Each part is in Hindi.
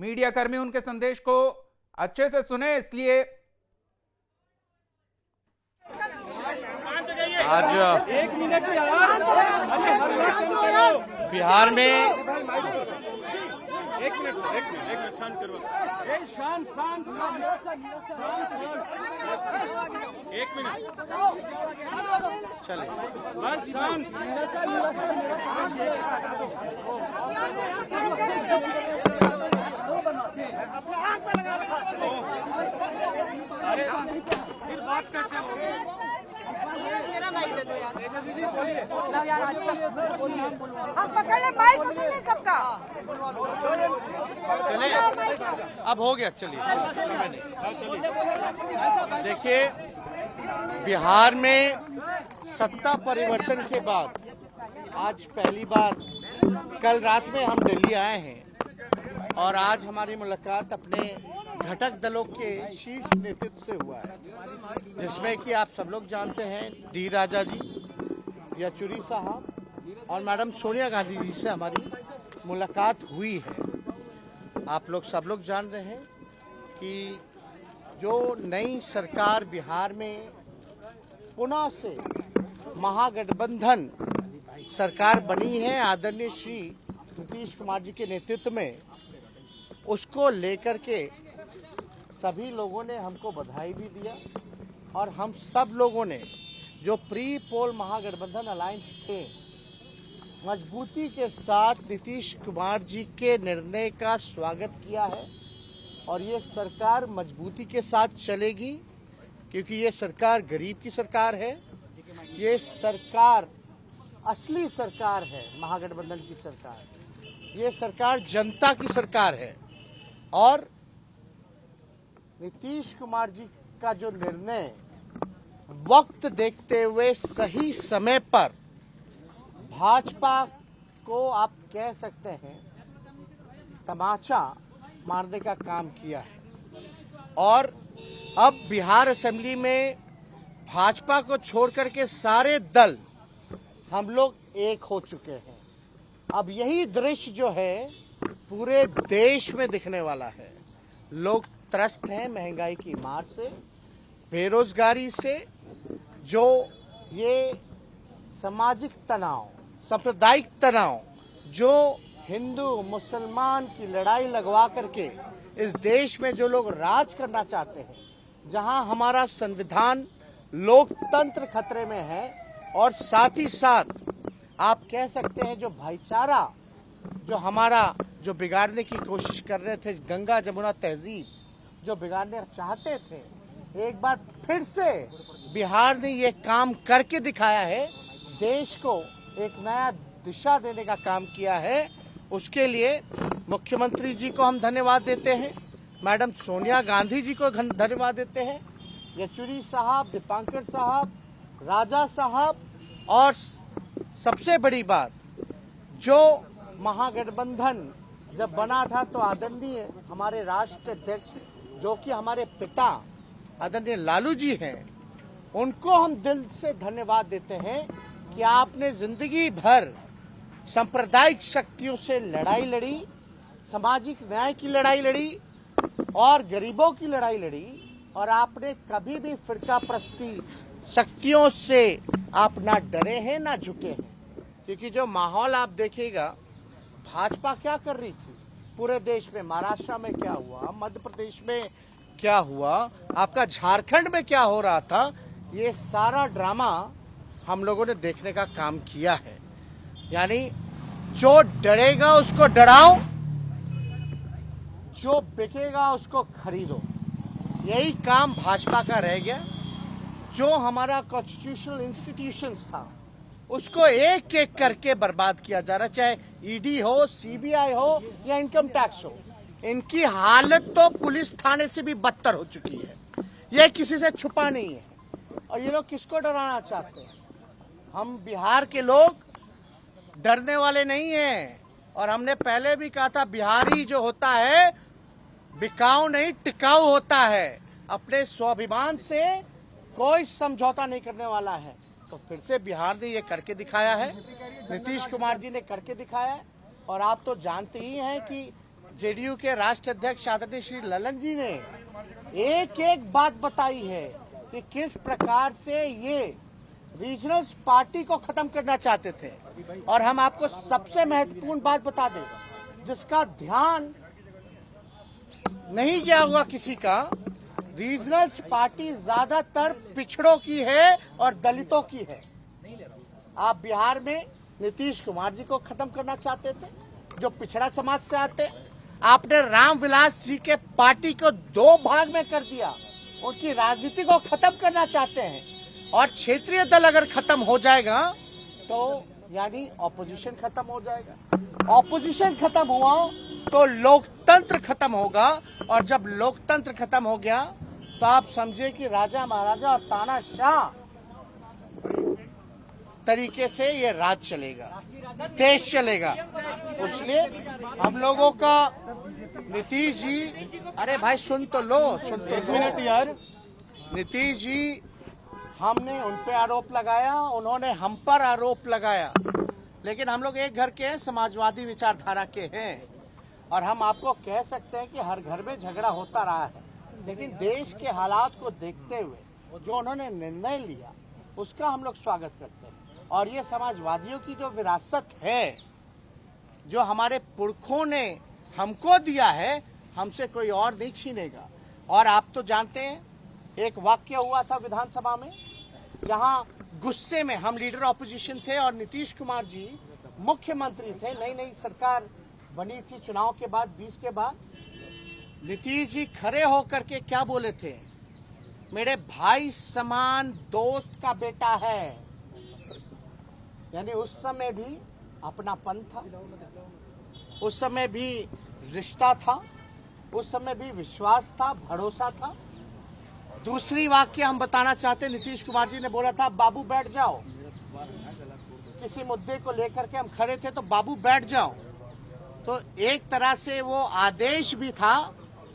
मीडिया कर्मी उनके संदेश को अच्छे से सुने, इसलिए आज बिहार में चले हम पकड़ ले, बाइक पकड़ ले सबका। चले अब हो गया, चलिए। देखिए, बिहार में सत्ता परिवर्तन के बाद आज पहली बार कल रात में हम दिल्ली आए हैं और आज हमारी मुलाकात अपने घटक दलों के शीर्ष नेतृत्व से हुआ है, जिसमें कि आप सब लोग जानते हैं डी राजा जी, येचुरी साहब और मैडम सोनिया गांधी जी से हमारी मुलाकात हुई है। आप लोग सब लोग जान रहे हैं कि जो नई सरकार बिहार में पुनः से महागठबंधन सरकार बनी है आदरणीय श्री नीतीश कुमार जी के नेतृत्व में, उसको लेकर के सभी लोगों ने हमको बधाई भी दिया और हम सब लोगों ने जो प्री पोल महागठबंधन अलायंस थे, मजबूती के साथ नीतीश कुमार जी के निर्णय का स्वागत किया है और ये सरकार मजबूती के साथ चलेगी, क्योंकि ये सरकार गरीब की सरकार है, ये सरकार असली सरकार है, महागठबंधन की सरकार, ये सरकार जनता की सरकार है। और नीतीश कुमार जी का जो निर्णय वक्त देखते हुए सही समय पर भाजपा को आप कह सकते हैं तमाचा मारने का काम किया है और अब बिहार असेंबली में भाजपा को छोड़कर के सारे दल हम लोग एक हो चुके हैं। अब यही दृश्य जो है पूरे देश में दिखने वाला है। लोग त्रस्त हैं महंगाई की मार से, बेरोजगारी से, जो ये सामाजिक तनाव, सांप्रदायिक तनाव, जो हिंदू मुसलमान की लड़ाई लगवा करके इस देश में जो लोग राज करना चाहते हैं, जहां हमारा संविधान लोकतंत्र खतरे में है और साथ ही साथ आप कह सकते हैं जो भाईचारा जो हमारा जो बिगाड़ने की कोशिश कर रहे थे, गंगा जमुना तहजीब जो बिगाड़ने चाहते थे, एक बार फिर से बिहार ने ये काम करके दिखाया है, देश को एक नया दिशा देने का काम किया है। उसके लिए मुख्यमंत्री जी को हम धन्यवाद देते हैं, मैडम सोनिया गांधी जी को धन्यवाद देते हैं, येचुरी साहब, दीपांकर साहब, राजा साहब, और सबसे बड़ी बात, जो महागठबंधन जब बना था तो आदरणीय हमारे राष्ट्र अध्यक्ष जो कि हमारे पिता आदरणीय लालू जी हैं, उनको हम दिल से धन्यवाद देते हैं कि आपने जिंदगी भर सांप्रदायिक शक्तियों से लड़ाई लड़ी, सामाजिक न्याय की लड़ाई लड़ी और गरीबों की लड़ाई लड़ी, और आपने कभी भी फिरका प्रस्ती शक्तियों से आप ना डरे हैं ना झुके हैं। क्योंकि जो माहौल आप देखिएगा, भाजपा क्या कर रही थी पूरे देश में, महाराष्ट्र में क्या हुआ, मध्य प्रदेश में क्या हुआ, आपका झारखंड में क्या हो रहा था, ये सारा ड्रामा हम लोगों ने देखने का काम किया है। यानी जो डरेगा उसको डराओ, जो बिकेगा उसको खरीदो, यही काम भाजपा का रह गया। जो हमारा कॉन्स्टिट्यूशनल इंस्टीट्यूशंस था उसको एक एक करके बर्बाद किया जा रहा, चाहे ईडी हो, सीबीआई हो या इनकम टैक्स हो। इनकी हालत तो पुलिस थाने से भी बदतर हो चुकी है, ये किसी से छुपा नहीं है। और ये लोग किसको डराना चाहते हैं? हम बिहार के लोग डरने वाले नहीं हैं, और हमने पहले भी कहा था बिहारी जो होता है बिकाऊ नहीं टिकाऊ होता है, अपने स्वाभिमान से कोई समझौता नहीं करने वाला है। तो फिर से बिहार ने ये करके दिखाया है, नीतीश कुमार जी ने करके दिखाया है। और आप तो जानते ही हैं कि जेडीयू के राष्ट्रीय अध्यक्ष आदरणीय श्री ललन जी ने एक एक बात बताई है कि किस प्रकार से ये रीजनल पार्टी को खत्म करना चाहते थे। और हम आपको सबसे महत्वपूर्ण बात बता दें, जिसका ध्यान नहीं गया हुआ किसी का, रीजनल पार्टी ज्यादातर पिछड़ों की है और दलितों की है। आप बिहार में नीतीश कुमार जी को खत्म करना चाहते थे, जो पिछड़ा समाज से आते। आपने रामविलास जी के पार्टी को 2 भाग में कर दिया, उनकी राजनीति को खत्म करना चाहते हैं। और क्षेत्रीय दल अगर खत्म हो जाएगा तो यानी ऑपोजिशन खत्म हो जाएगा। ऑपोजिशन खत्म हुआ तो लोकतंत्र खत्म होगा, और जब लोकतंत्र खत्म हो गया तो आप समझे कि राजा महाराजा और तानाशाह तरीके से ये राज चलेगा, देश चलेगा। इसलिए हम लोगों का नीतीश जी, अरे भाई सुन तो लो, सुन तो लो यार। नीतीश जी, हमने उन पे आरोप लगाया, उन्होंने हम पर आरोप लगाया, लेकिन हम लोग एक घर के हैं, समाजवादी विचारधारा के हैं। और हम आपको कह सकते हैं कि हर घर में झगड़ा होता रहा है, लेकिन देश के हालात को देखते हुए जो उन्होंने निर्णय लिया उसका हम लोग स्वागत करते हैं। और ये समाजवादियों की जो विरासत है, जो हमारे पुरखों ने हमको दिया है, हमसे कोई और नहीं छीनेगा। और आप तो जानते हैं, एक वाक्य हुआ था विधानसभा में, जहां गुस्से में हम लीडर ऑपोजिशन थे और नीतीश कुमार जी मुख्यमंत्री थे, नई नई सरकार बनी थी चुनाव के बाद, 20 के बाद। नीतीश जी खड़े होकर के क्या बोले थे, मेरे भाई समान दोस्त का बेटा है। यानी उस समय भी अपनापन था, उस समय भी रिश्ता था, उस समय भी विश्वास था, भरोसा था। दूसरी वाक्य हम बताना चाहते, नीतीश कुमार जी ने बोला था बाबू बैठ जाओ। किसी मुद्दे को लेकर के हम खड़े थे तो बाबू बैठ जाओ, तो एक तरह से वो आदेश भी था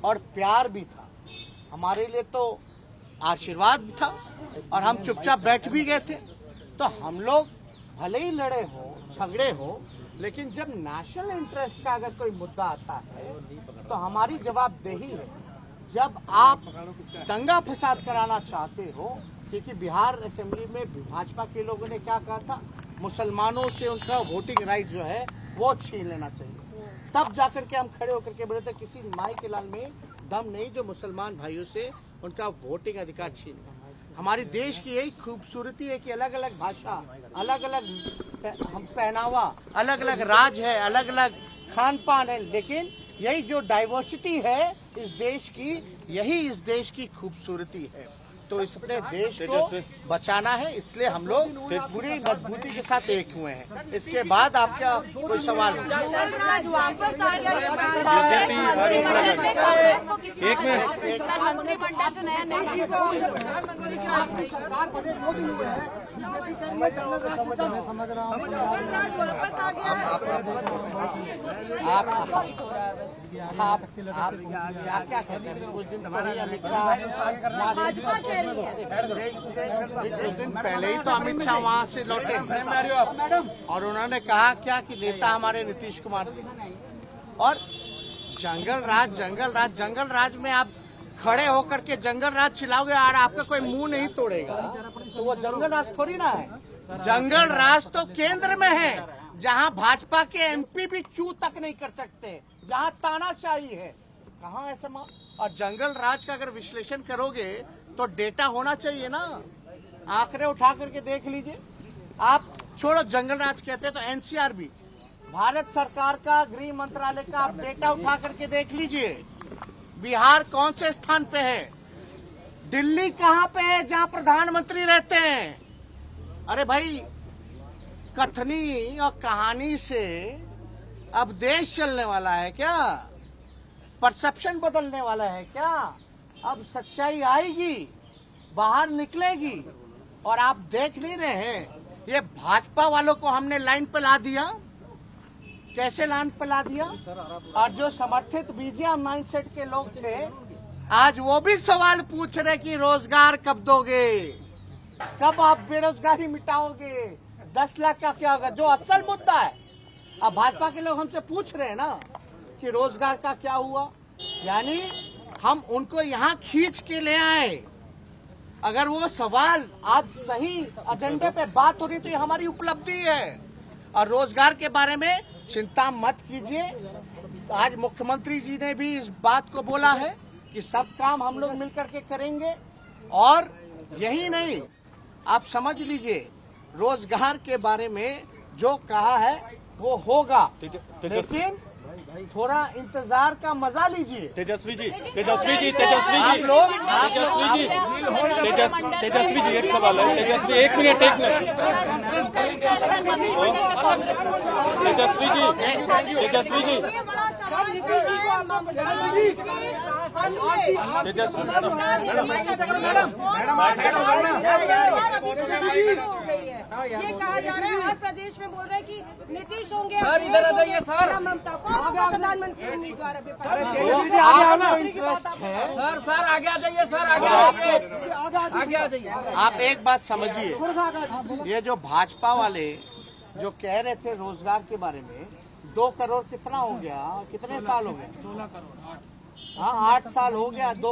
और प्यार भी था। हमारे लिए तो आशीर्वाद भी था, और हम चुपचाप बैठ भी गए थे। तो हम लोग भले ही लड़े हो, झगड़े हो, लेकिन जब नेशनल इंटरेस्ट का अगर कोई मुद्दा आता है तो हमारी जवाबदेही है। जब आप दंगा फसाद कराना चाहते हो, क्योंकि बिहार असेंबली में भाजपा के लोगों ने क्या कहा था, मुसलमानों से उनका वोटिंग राइट जो है वो छीन लेना चाहिए, तब जाकर के हम खड़े होकर के बोले थे किसी माई के लाल में दम नहीं जो मुसलमान भाइयों से उनका वोटिंग अधिकार छीन। हमारे देश की यही खूबसूरती है कि अलग अलग भाषा, अलग अलग पहनावा, अलग अलग राज है, अलग अलग खान पान है, लेकिन यही जो डाइवर्सिटी है इस देश की, यही इस देश की खूबसूरती है। तो इस अपने देश को बचाना है, इसलिए हम लोग पूरी मजबूती के साथ एक हुए हैं। इसके बाद आपका कोई सवाल हो? एक मिनट, आप क्या कहते हैं? कुछ दिन पहले अमित शाह, कुछ दिन पहले ही तो अमित शाह वहाँ से लौटे और उन्होंने कहा क्या कि नेता हमारे नीतीश कुमार जी। और जंगल राज में आप खड़े होकर के जंगल राज चिल्लाओगे और आपका कोई मुंह नहीं तोड़ेगा, तो वो जंगल राज थोड़ी ना है। जंगल राज तो केंद्र में है, जहां भाजपा के एमपी भी चू तक नहीं कर सकते, जहां तानाशाही है। कहां ऐसा? और जंगल राज का अगर विश्लेषण करोगे तो डेटा होना चाहिए ना, आंकड़े उठा करके देख लीजिए। आप छोड़ो जंगल राज कहते हैं तो एनसीआरबी, भारत सरकार का गृह मंत्रालय का आप डेटा उठा करके देख लीजिए। बिहार कौन से स्थान पे है? दिल्ली कहां पे है जहां प्रधानमंत्री रहते हैं? अरे भाई, कथनी और कहानी से अब देश चलने वाला है क्या? परसेप्शन बदलने वाला है क्या? अब सच्चाई आएगी, बाहर निकलेगी। और आप देख नहीं रहे हैं, ये भाजपा वालों को हमने लाइन पे ला दिया। कैसे लाइन पे ला दिया? और जो समर्थित बीजेपी माइंडसेट के लोग थे, आज वो भी सवाल पूछ रहे कि रोजगार कब दोगे, कब आप बेरोजगारी मिटाओगे, 10 लाख का क्या होगा, जो असल मुद्दा है। अब भाजपा के लोग हमसे पूछ रहे हैं ना कि रोजगार का क्या हुआ, यानी हम उनको यहाँ खींच के ले आए। अगर वो सवाल आज सही एजेंडे पे बात हो रही तो ये हमारी उपलब्धि है। और रोजगार के बारे में चिंता मत कीजिए, आज मुख्यमंत्री जी ने भी इस बात को बोला है कि सब काम हम लोग मिलकर के करेंगे। और यही नहीं, आप समझ लीजिए रोजगार के बारे में जो कहा है वो होगा, लेकिन थोड़ा इंतजार का मजा लीजिए। तेजस्वी जी आप तेजस्वी जी एक सवाल है। तेजस्वी एक मिनट तेजस्वी जी ये कहा जा रहा है, हर प्रदेश में बोल रहे हैं कि नीतीश होंगे सर, इधर आ जाइए सर। ममता कौन होगा प्रधानमंत्री उम्मीदवार अभी आपको इंटरेस्ट है, सर आगे आ जाइए सर, आगे आ जाइए, आगे आ जाइए। आप एक बात समझिए, ये जो भाजपा वाले जो कह रहे थे रोजगार के बारे में, 2 करोड़ कितना हो गया, कितने साल हो गए? 16 करोड़। हाँ 8 साल हो गया। 2